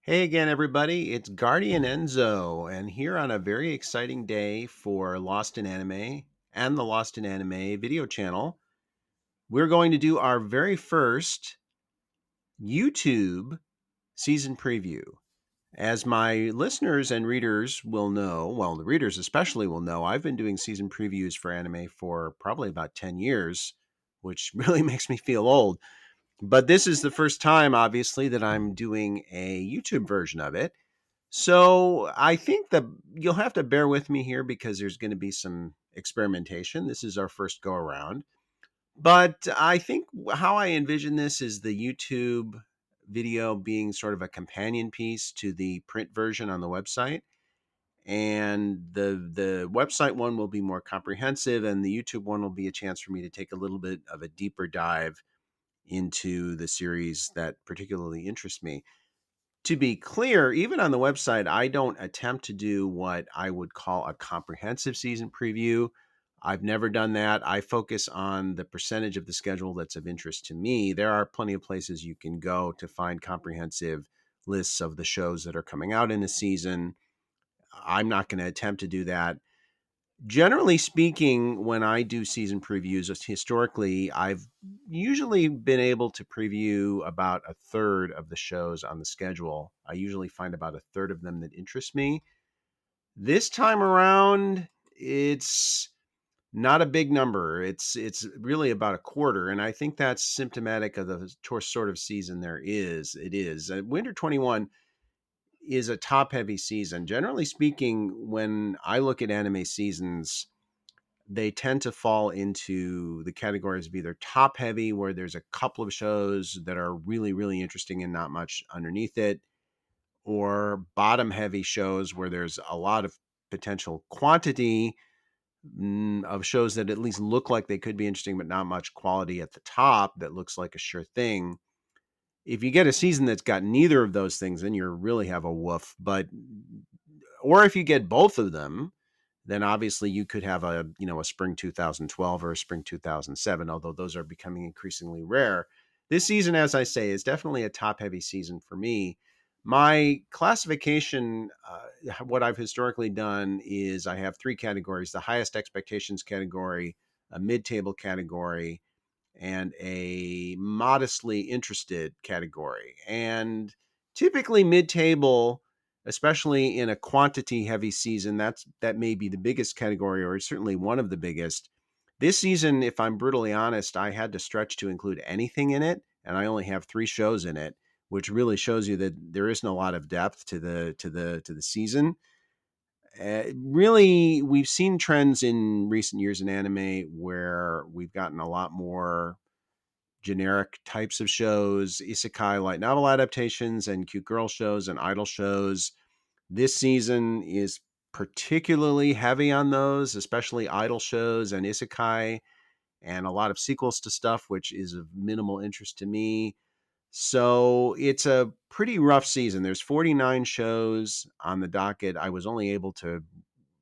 Hey again, everybody. It's Guardian Enzo, and here on a very exciting day for Lost in Anime and the Lost in Anime video channel, we're going to do our very first YouTube season preview. As my listeners and readers will know, well, the readers especially will know, I've been doing season previews for anime for probably about 10 years, which really makes me feel old. But this is the first time, obviously, that I'm doing a YouTube version of it. So I think that you'll have to bear with me here because there's going to be some experimentation. This is our first go around. But I think how I envision this is the YouTube video being sort of a companion piece to the print version on the website. And the website one will be more comprehensive, and the YouTube one will be a chance for me to take a little bit of a deeper dive into the series that particularly interests me. To be clear, even on the website, I don't attempt to do what I would call a comprehensive season preview. I've never done that. I focus on the percentage of the schedule that's of interest to me. There are plenty of places you can go to find comprehensive lists of the shows that are coming out in a season. I'm not going to attempt to do that. Generally speaking, when I do season previews, historically, I've usually been able to preview about a third of the shows on the schedule. I usually find about a third of them that interest me. This time around, it's not a big number. It's really about a quarter, and I think that's symptomatic of the sort of season there is. It is Winter 21 is a top heavy season. Generally speaking, when I look at anime seasons, they tend to fall into the categories of either top heavy, where there's a couple of shows that are really, really interesting and not much underneath it, or bottom heavy shows where there's a lot of potential quantity of shows that at least look like they could be interesting, but not much quality at the top that looks like a sure thing. If you get a season that's got neither of those things, then you really have a woof. Or if you get both of them, then obviously you could have a spring 2012 or a spring 2007, although those are becoming increasingly rare. This season, as I say, is definitely a top heavy season for me. My classification, what I've historically done is I have three categories: the highest expectations category, a mid table category, and a modestly interested category. And typically mid table, especially in a quantity heavy season, that may be the biggest category, or certainly one of the biggest. This season, if I'm brutally honest, I had to stretch to include anything in it, and I only have three shows in it, which really shows you that there isn't a lot of depth to the season. Really, we've seen trends in recent years in anime where we've gotten a lot more generic types of shows, isekai light novel adaptations, and cute girl shows and idol shows. This season is particularly heavy on those, especially idol shows and isekai, and a lot of sequels to stuff, which is of minimal interest to me. So it's a pretty rough season. There's 49 shows on the docket. I was only able to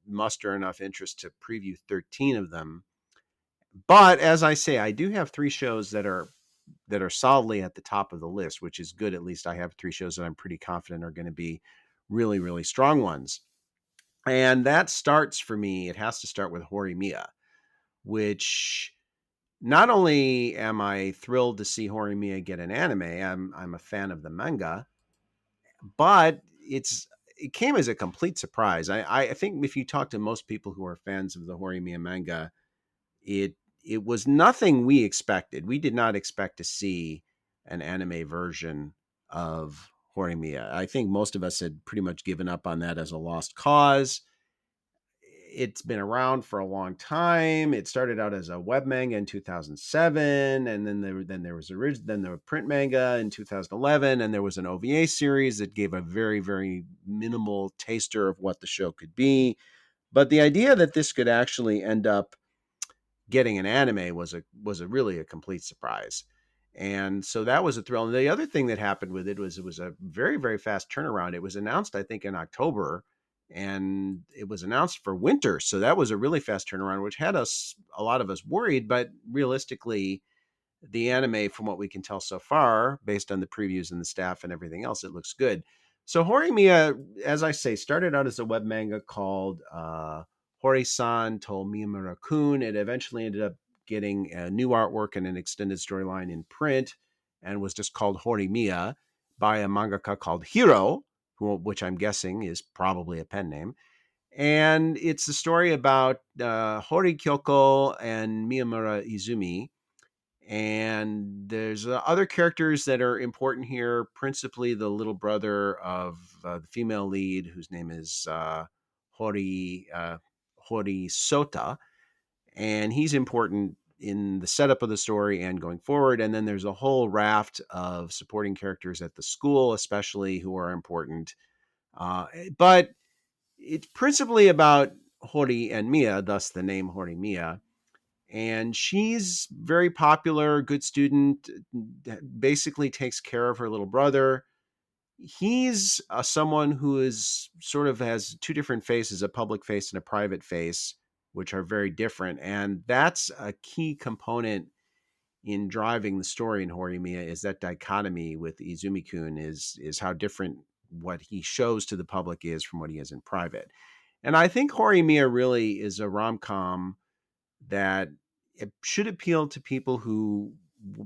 muster enough interest to preview 13 of them. But as I say, I do have three shows that are solidly at the top of the list, which is good. At least I have three shows that I'm pretty confident are going to be really, really strong ones. And that starts for me, it has to start with Horimiya, which not only am I thrilled to see Horimiya get an anime, I'm a fan of the manga, but it came as a complete surprise. I think if you talk to most people who are fans of the Horimiya manga, it it was nothing we expected. We did not expect to see an anime version of Horimiya. I think most of us had pretty much given up on that as a lost cause. It's been around for a long time. It started out as a web manga in 2007, and then there was then the print manga in 2011, and there was an OVA series that gave a very, very minimal taster of what the show could be. But the idea that this could actually end up getting an anime was a really a complete surprise. And so that was a thrill. And the other thing that happened with it was a very, very fast turnaround. It was announced, I think, in October, and it was announced for winter. So that was a really fast turnaround, which had a lot of us worried. But realistically, the anime, from what we can tell so far, based on the previews and the staff and everything else, it looks good. So Horimiya, as I say, started out as a web manga called Hori-san to Miyamura-kun. It eventually ended up getting a new artwork and an extended storyline in print, and was just called Horimiya by a mangaka called Hiro, which I'm guessing is probably a pen name. And it's a story about Hori Kyoko and Miyamura Izumi. And there's other characters that are important here, principally the little brother of the female lead, whose name is Hori Sota, and he's important in the setup of the story and going forward. And then there's a whole raft of supporting characters at the school, especially, who are important. But it's principally about Hori and Mia, thus the name Horimiya. And she's very popular, good student, basically takes care of her little brother. He's someone who is sort of has two different faces, a public face and a private face, which are very different. And that's a key component in driving the story in Horimiya, is that dichotomy with Izumi-kun, is how different what he shows to the public is from what he is in private. And I think Horimiya really is a rom-com that it should appeal to people who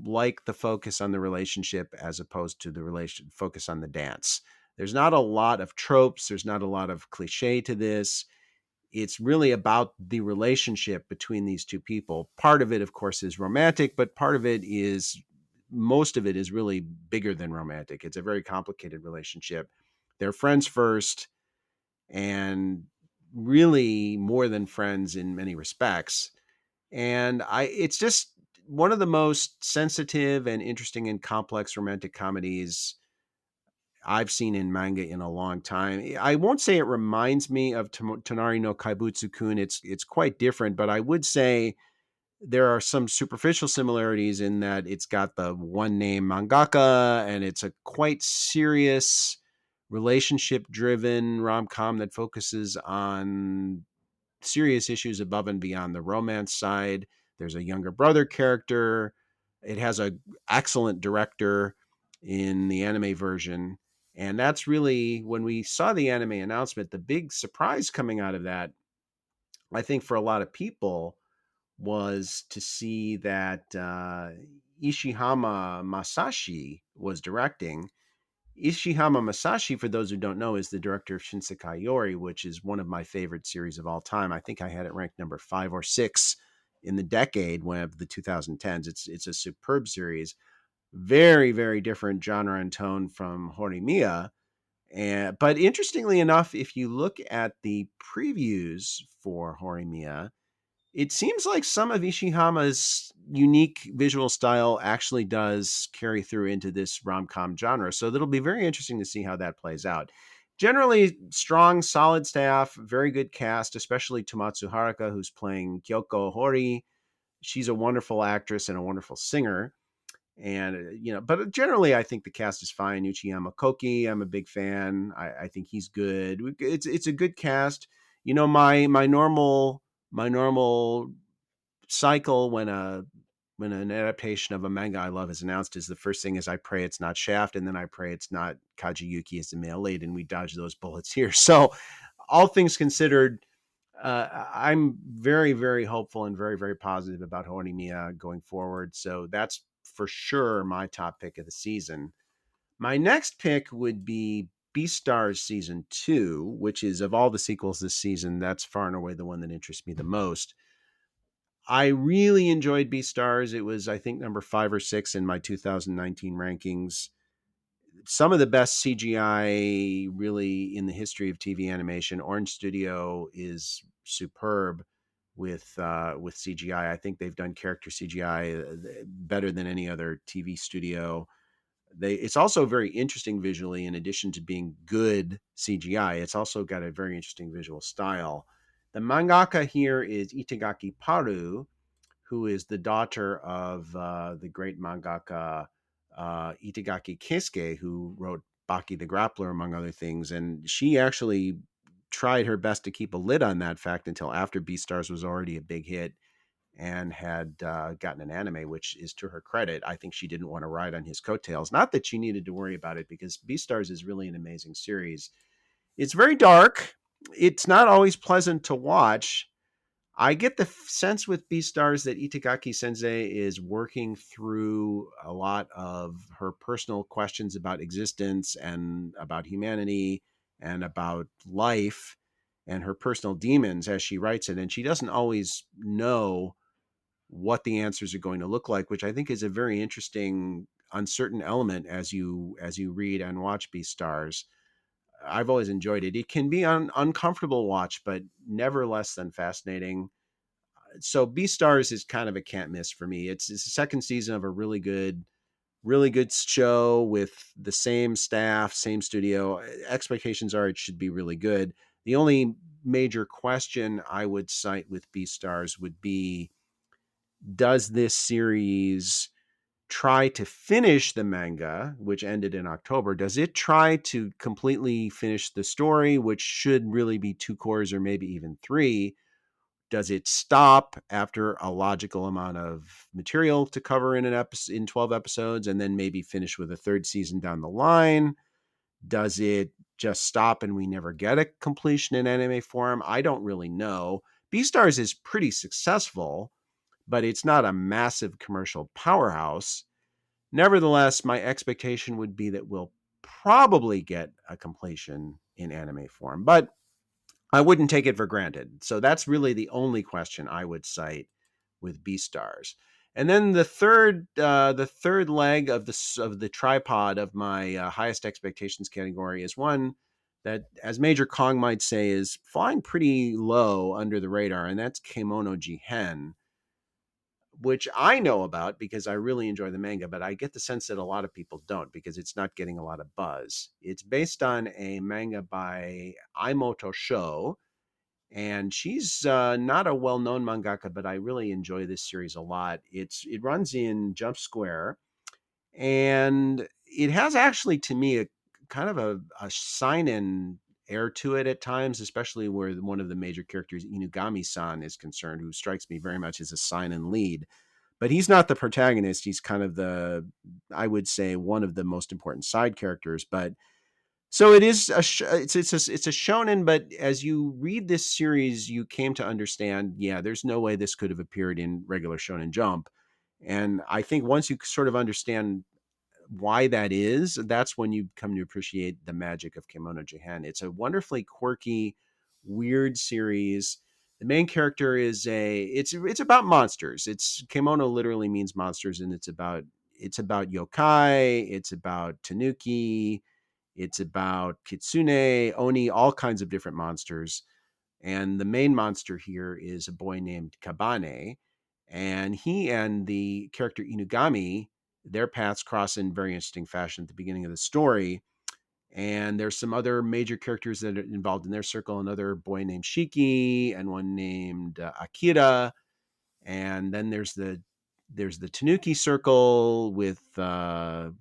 like the focus on the relationship as opposed to the relation focus on the dance. There's not a lot of tropes, there's not a lot of cliche to this. It's really about the relationship between these two people. Part of it, of course, is romantic, but part of it is, most of it is really bigger than romantic. It's a very complicated relationship. They're friends first, and really more than friends in many respects. And it's just one of the most sensitive and interesting and complex romantic comedies I've seen in manga in a long time. I won't say it reminds me of Tonari no Kaibutsu-kun. It's quite different, but I would say there are some superficial similarities in that it's got the one name mangaka, and it's a quite serious relationship driven rom-com that focuses on serious issues above and beyond the romance side. There's a younger brother character. It has a excellent director in the anime version. And that's really, when we saw the anime announcement, the big surprise coming out of that, I think for a lot of people, was to see that Ishihama Masashi was directing. Ishihama Masashi, for those who don't know, is the director of Shinsekai Yori, which is one of my favorite series of all time. I think I had it ranked number 5 or 6 in the decade when of the 2010s. It's a superb series, very very different genre and tone from Horimiya. And but interestingly enough, if you look at the previews for Horimiya, it seems like some of Ishihama's unique visual style actually does carry through into this rom-com genre. So it'll be very interesting to see how that plays out. Generally strong, solid staff, very good cast, especially Tomatsu Haruka, who's playing Kyoko Hori. She's a wonderful actress and a wonderful singer. And but generally, I think the cast is fine. Uchiyama Koki, I'm a big fan. I think he's good. It's a good cast. My normal cycle when an adaptation of a manga I love is announced is, the first thing is I pray it's not Shaft, and then I pray it's not Kajiyuki as the male lead, and we dodge those bullets here. So, all things considered, I'm very, very hopeful and very, very positive about Horimiya going forward. So that's for sure my top pick of the season. My next pick would be Beastars season 2, which is, of all the sequels this season, that's far and away the one that interests me the most. I really enjoyed Beastars. It was, I think, number 5 or 6 in my 2019 rankings. Some of the best CGI really in the history of TV animation. Orange Studio is superb with CGI. I think they've done character CGI better than any other TV studio. It's also very interesting visually. In addition to being good CGI, it's also got a very interesting visual style. The mangaka here is Itagaki Paru, who is the daughter of the great mangaka Itagaki Keisuke, who wrote Baki the Grappler, among other things. And she actually tried her best to keep a lid on that fact until after Beastars was already a big hit. and had gotten an anime, which is to her credit. I think she didn't want to ride on his coattails. Not that she needed to worry about it, because Beastars is really an amazing series. It's very dark. It's not always pleasant to watch. I get the sense with Beastars that Itagaki Sensei is working through a lot of her personal questions about existence and about humanity and about life and her personal demons as she writes it. And she doesn't always know what the answers are going to look like, which I think is a very interesting, uncertain element as you read and watch Beastars. I've always enjoyed it. It can be an uncomfortable watch, but never less than fascinating. So Beastars is kind of a can't miss for me. It's the second season of a really good show with the same staff, same studio. Expectations are it should be really good. The only major question I would cite with Beastars would be, does this series try to finish the manga, which ended in October? Does it try to completely finish the story, which should really be two cours or maybe even three? Does it stop after a logical amount of material to cover in 12 episodes and then maybe finish with a third season down the line? Does it just stop and we never get a completion in anime form? I don't really know. Beastars is pretty successful, but it's not a massive commercial powerhouse. Nevertheless, my expectation would be that we'll probably get a completion in anime form, but I wouldn't take it for granted. So that's really the only question I would cite with Beastars. And then the third leg of the tripod of my highest expectations category is one that, as Major Kong might say, is flying pretty low under the radar, and that's Kemono Jihen, which I know about because I really enjoy the manga, but I get the sense that a lot of people don't because it's not getting a lot of buzz. It's based on a manga by Imoto Sho, and she's not a well-known mangaka, but I really enjoy this series a lot. It runs in Jump Square, and it has actually, to me, a kind of a seinen air to it at times, especially where one of the major characters, Inugami-san, is concerned, who strikes me very much as a seinen lead. But he's not the protagonist. He's kind of I would say, one of the most important side characters. But so it is it's a shonen, but as you read this series, you came to understand, yeah, there's no way this could have appeared in regular Shonen Jump. And I think once you sort of understand why that is, that's when you come to appreciate the magic of Kemono Jihen. It's a wonderfully quirky, weird series. The main character is it's about monsters. It's Kemono literally means monsters, and it's about yokai, it's about tanuki, it's about kitsune, oni, all kinds of different monsters. And the main monster here is a boy named Kabane. And he and the character Inugami, their paths cross in very interesting fashion at the beginning of the story. And there's some other major characters that are involved in their circle, another boy named Shiki and one named Akira. And then there's the Tanuki circle with the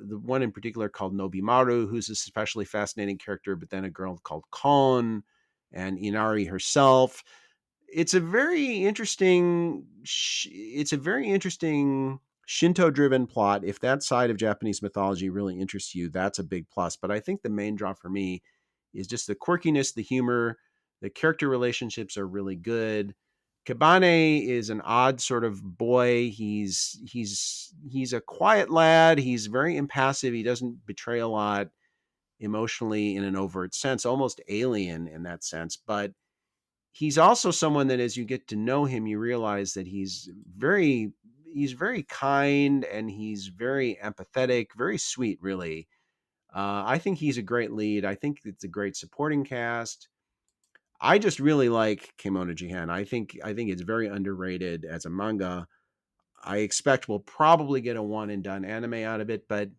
one in particular called Nobimaru, who's a especially fascinating character, but then a girl called Kon and Inari herself. It's a very interesting. It's a very interesting Shinto-driven plot. If that side of Japanese mythology really interests you, that's a big plus. But I think the main draw for me is just the quirkiness, the humor, the character relationships are really good. Kabane is an odd sort of boy. He's a quiet lad. He's very impassive. He doesn't betray a lot emotionally in an overt sense, almost alien in that sense. But he's also someone that, as you get to know him, you realize that he's very kind, and he's very empathetic, very sweet, really. I think he's a great lead. I think it's a great supporting cast. I just really like Kemono Jihen. I think it's very underrated as a manga. I expect we'll probably get a one and done anime out of it, but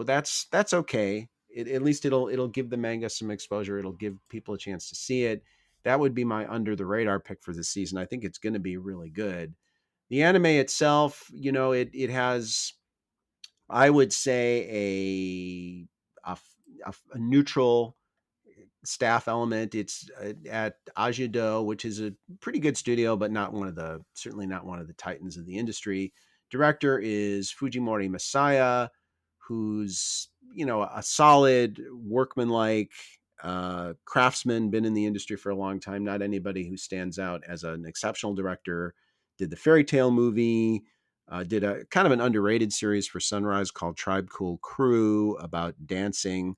that's okay. At least it'll give the manga some exposure. It'll give people a chance to see it. That would be my under the radar pick for this season. I think it's going to be really good. The anime itself, it has, I would say, a neutral staff element. It's at Ajido, which is a pretty good studio, but certainly not one of the titans of the industry. Director is Fujimori Masaya, who's, a solid workmanlike craftsman, been in the industry for a long time. Not anybody who stands out as an exceptional director. Did the Fairy Tale movie, did a kind of an underrated series for Sunrise called Tribe Cool Crew about dancing.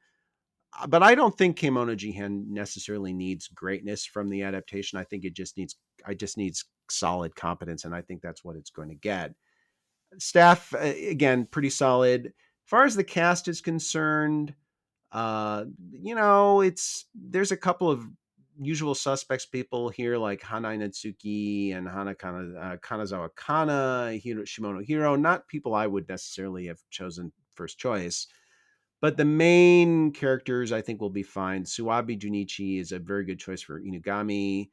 But I don't think Kemono Jihen necessarily needs greatness from the adaptation. I just needs solid competence, and I think that's what it's going to get. Staff, again, pretty solid. As far as the cast is concerned, it's there's a couple of usual suspects people here, like Hanai Natsuki and Kanazawa Kana, Shimono Hiro. Not people I would necessarily have chosen first choice. But the main characters I think will be fine. Suwabi Junichi is a very good choice for Inugami,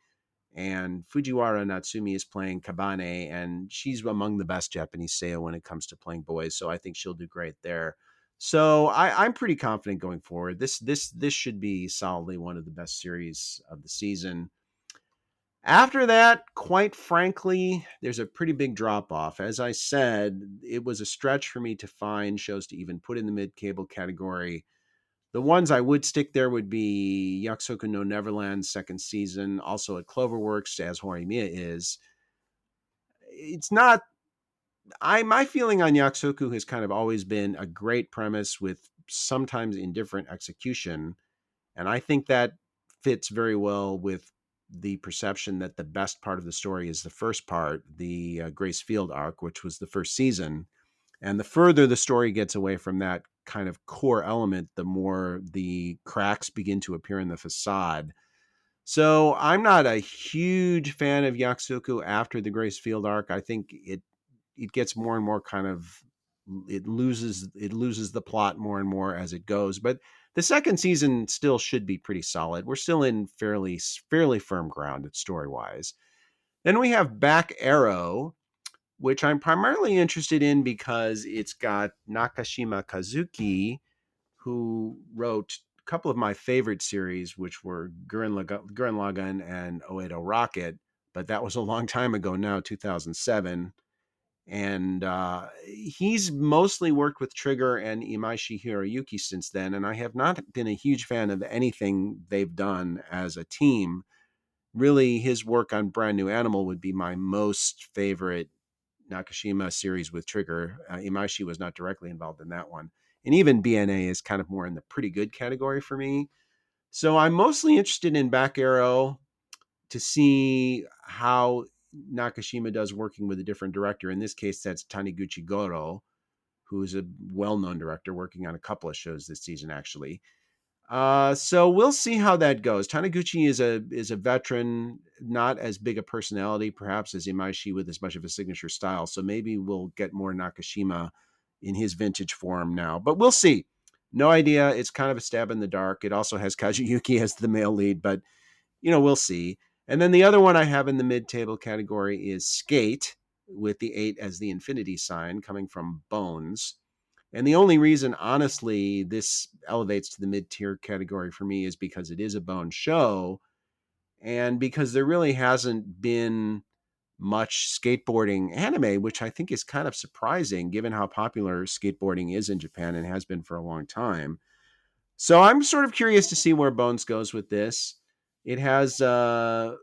and Fujiwara Natsume is playing Kabane, and she's among the best Japanese seiyuu when it comes to playing boys, so I think she'll do great there. So I'm pretty confident going forward. This should be solidly one of the best series of the season. After that, quite frankly, there's a pretty big drop off. As I said, it was a stretch for me to find shows to even put in the mid cable category. The ones I would stick there would be Yakusoku no Neverland second season, also at Cloverworks, as Horimiya is. It's not. My feeling on Yakusoku has kind of always been a great premise with sometimes indifferent execution, and I think that fits very well with the perception that the best part of the story is the first part, the Grace Field arc, which was the first season. And the further the story gets away from that kind of core element, the more the cracks begin to appear in the facade. So I'm not a huge fan of Yakusoku after the Grace Field arc. I think it gets more and more kind of it loses the plot more and more as it goes. But the second season still should be pretty solid. We're still in fairly firm ground story wise. Then we have Back Arrow, which I'm primarily interested in because it's got Nakashima Kazuki, who wrote a couple of my favorite series, which were Gurren Lagann and Oedo Rocket. But that was a long time ago now, 2007. And he's mostly worked with Trigger and Imaishi Hiroyuki since then. And I have not been a huge fan of anything they've done as a team. Really, his work on Brand New Animal would be my most favorite Nakashima series with Trigger. Imaishi was not directly involved in that one. And even BNA is kind of more in the pretty good category for me. So I'm mostly interested in Back Arrow to see how Nakashima does working with a different director. In this case, that's Taniguchi Goro, who is a well-known director working on a couple of shows this season, actually. So we'll see how that goes. Taniguchi is a veteran, not as big a personality, perhaps, as Imaishi with as much of a signature style. So maybe we'll get more Nakashima in his vintage form now, but we'll see. No idea. It's kind of a stab in the dark. It also has Kazuyuki as the male lead, but we'll see. And then the other one I have in the mid-table category is Skate, with the 8 as the infinity sign, coming from Bones. And the only reason, honestly, this elevates to the mid-tier category for me is because it is a Bone show, and because there really hasn't been much skateboarding anime, which I think is kind of surprising given how popular skateboarding is in Japan and has been for a long time. So I'm sort of curious to see where Bones goes with this. It has Utsumi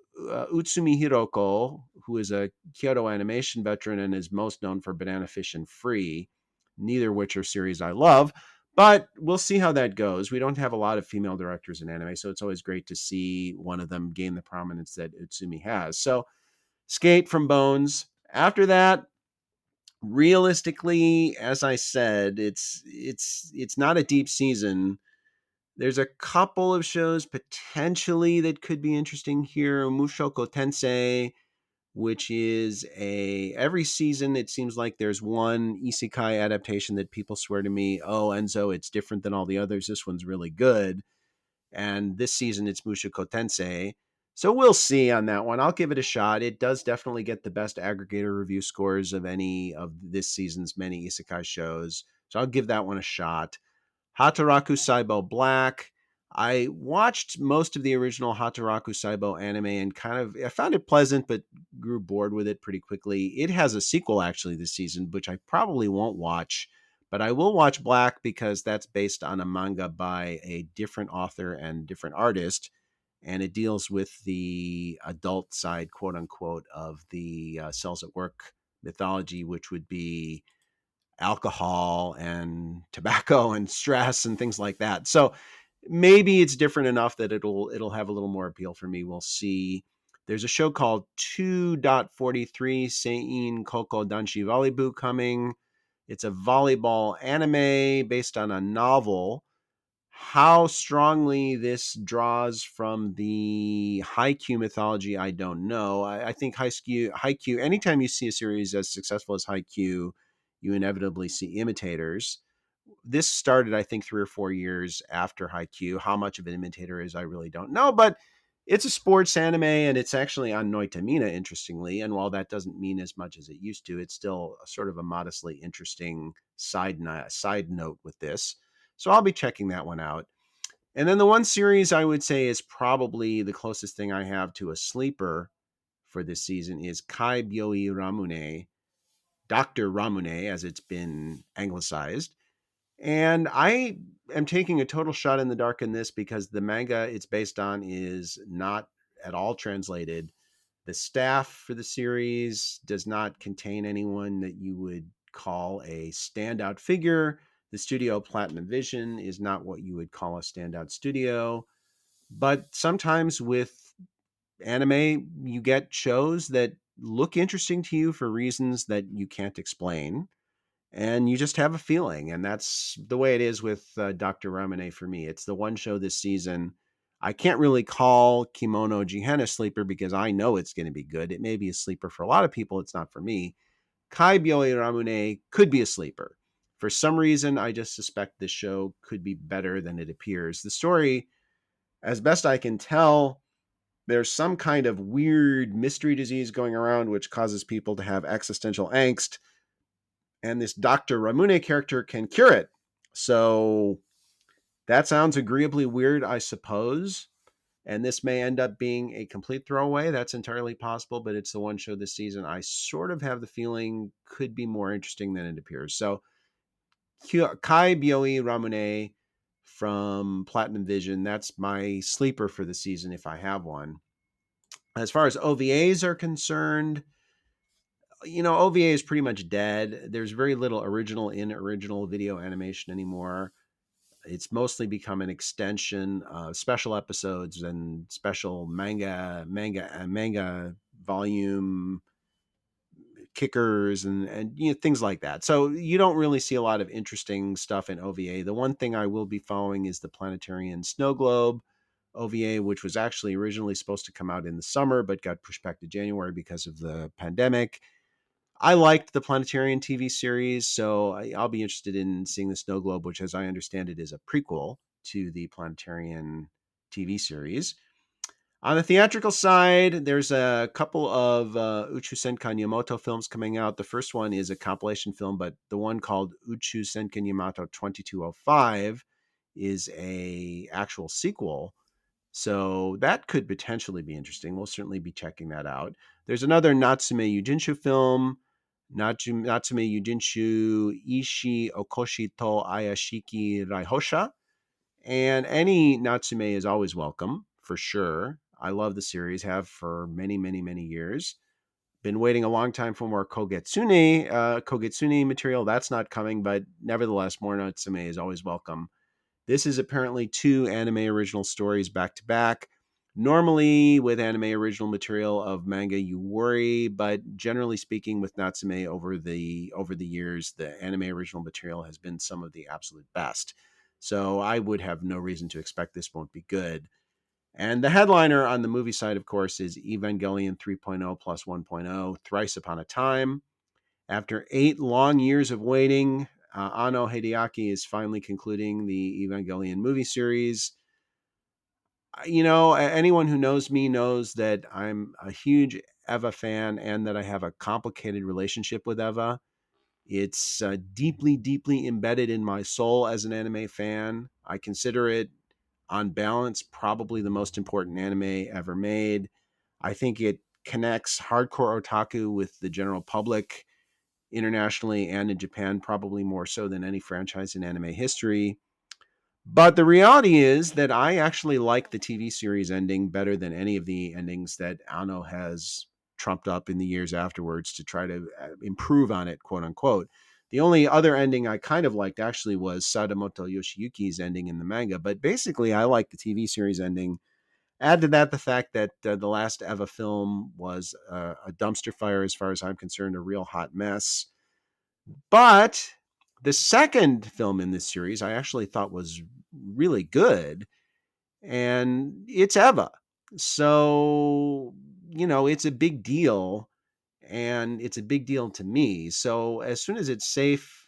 Hiroko, who is a Kyoto Animation veteran and is most known for Banana Fish and Free, neither of which are series I love. But we'll see how that goes. We don't have a lot of female directors in anime, so it's always great to see one of them gain the prominence that Utsumi has. So Skate from Bones. After that, realistically, as I said, it's not a deep season. There's a couple of shows potentially that could be interesting here. Mushoku Tensei, which is every season it seems like there's one isekai adaptation that people swear to me, oh, Enzo, it's different than all the others. This one's really good. And this season it's Mushoku Tensei. So we'll see on that one. I'll give it a shot. It does definitely get the best aggregator review scores of any of this season's many isekai shows. So I'll give that one a shot. Hataraku Saibou Black. I watched most of the original Hataraku Saibou anime and I found it pleasant, but grew bored with it pretty quickly. It has a sequel actually this season, which I probably won't watch, but I will watch Black because that's based on a manga by a different author and different artist, and it deals with the adult side, quote unquote, of the cells at work mythology, which would be alcohol and tobacco and stress and things like that. So maybe it's different enough that it'll have a little more appeal for me. We'll see. There's a show called 2.43 Seiin Koukou Danshi Volley-bu coming. It's a volleyball anime based on a novel. How strongly this draws from the Haikyuu mythology, I don't know. I think Haikyuu, anytime you see a series as successful as Haikyuu, you inevitably see imitators. This started, I think, 3 or 4 years after Haikyuu. How much of an imitator is, I really don't know, but it's a sports anime and it's actually on Noitamina, interestingly. And while that doesn't mean as much as it used to, it's still sort of a modestly interesting side note with this. So I'll be checking that one out. And then the one series I would say is probably the closest thing I have to a sleeper for this season is Kai Byoui Ramune, Dr. Ramune, as it's been anglicized. And I am taking a total shot in the dark in this because the manga it's based on is not at all translated. The staff for the series does not contain anyone that you would call a standout figure. The studio Platinum Vision is not what you would call a standout studio. But sometimes with anime, you get shows that look interesting to you for reasons that you can't explain, and you just have a feeling. And that's the way it is with Dr. Ramune for me. It's the one show this season. I can't really call Kemono Jihen a sleeper because I know it's going to be good. It may be a sleeper for a lot of people. It's not for me. Kai Byoui Ramune could be a sleeper. For some reason, I just suspect this show could be better than it appears. The story, as best I can tell, there's some kind of weird mystery disease going around which causes people to have existential angst, and this Dr. Ramune character can cure it. So that sounds agreeably weird, I suppose. And this may end up being a complete throwaway. That's entirely possible, but it's the one show this season I sort of have the feeling could be more interesting than it appears. So Kai Byoui Ramune from Platinum Vision, that's my sleeper for the season if I have one. As far as OVAs are concerned, OVA is pretty much dead. There's very little original video animation anymore. It's mostly become an extension of special episodes and special manga volume kickers and things like that. So you don't really see a lot of interesting stuff in OVA. The one thing I will be following is the Planetarian Snow Globe OVA, which was actually originally supposed to come out in the summer but got pushed back to January because of the pandemic. I liked the Planetarian TV series, so I'll be interested in seeing the Snow Globe, which, as I understand it, is a prequel to the Planetarian TV series. On the theatrical side, there's a couple of Uchuu Senkan Yamato films coming out. The first one is a compilation film, but the one called Uchuu Senkan Yamato 2205 is a actual sequel. So that could potentially be interesting. We'll certainly be checking that out. There's another Natsume Yuujinchou film, Natsume Yuujinchou Ishi Okoshi to Ayashiki Raihousha. And any Natsume is always welcome, for sure. I love the series, have for many, many, many years. Been waiting a long time for more Kogetsune material. That's not coming, but nevertheless, more Natsume is always welcome. This is apparently 2 anime original stories back to back. Normally, with anime original material of manga, you worry, but generally speaking, with Natsume over the years, the anime original material has been some of the absolute best. So I would have no reason to expect this won't be good. And the headliner on the movie side, of course, is Evangelion 3.0 plus 1.0, Thrice Upon a Time. After 8 long years of waiting, Anno Hideaki is finally concluding the Evangelion movie series. Anyone who knows me knows that I'm a huge Eva fan and that I have a complicated relationship with Eva. It's deeply, deeply embedded in my soul as an anime fan. I consider it on balance, probably the most important anime ever made. I think it connects hardcore otaku with the general public internationally and in Japan, probably more so than any franchise in anime history. But the reality is that I actually like the TV series ending better than any of the endings that Ano has trumped up in the years afterwards to try to improve on it, quote unquote. The only other ending I kind of liked actually was Sadamoto Yoshiyuki's ending in the manga. But basically, I like the TV series ending. Add to that the fact that the last Eva film was a dumpster fire, as far as I'm concerned, a real hot mess. But the second film in this series I actually thought was really good, and it's Eva. So, it's a big deal, and it's a big deal to me. So, as soon as it's safe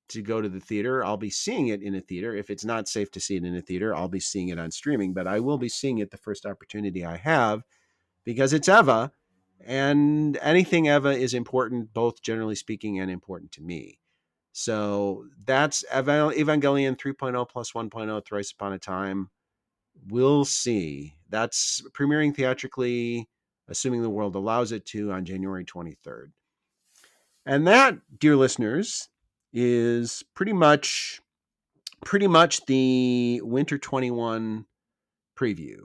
to go to the theater, I'll be seeing it in a theater. If it's not safe to see it in a theater, I'll be seeing it on streaming, but I will be seeing it the first opportunity I have because it's Eva, and anything Eva is important, both generally speaking and important to me. So that's Evangelion 3.0 plus 1.0 Thrice Upon a Time. We'll see. That's premiering theatrically, assuming the world allows it to, on January 23rd. And that, dear listeners, is pretty much the Winter 21 preview.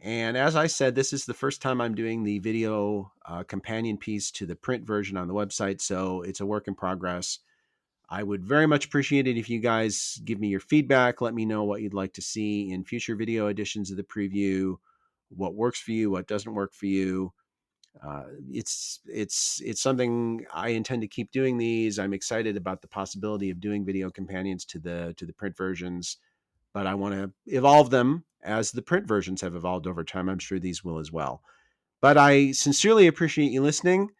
And as I said, this is the first time I'm doing the video companion piece to the print version on the website, so it's a work in progress. I would very much appreciate it if you guys give me your feedback. Let me know what you'd like to see in future video editions of the preview, what works for you, what doesn't work for you. It's something I intend to keep doing these. I'm excited about the possibility of doing video companions to the print versions, but I want to evolve them as the print versions have evolved over time. I'm sure these will as well. But I sincerely appreciate you listening.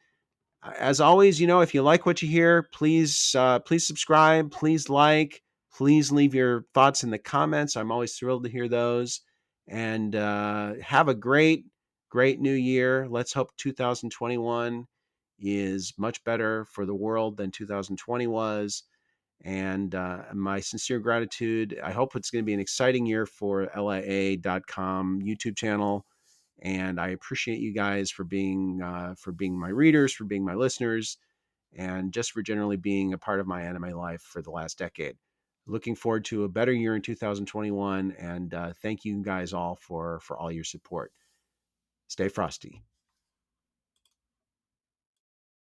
As always, if you like what you hear, please subscribe, please like, please leave your thoughts in the comments. I'm always thrilled to hear those. And have a great new year. Let's hope 2021 is much better for the world than 2020 was. And my sincere gratitude. I hope it's going to be an exciting year for LIA.com YouTube channel, and I appreciate you guys for being my readers, for being my listeners, and just for generally being a part of my anime life for the last decade. Looking forward to a better year in 2021, and thank you guys all for all your support. Stay frosty.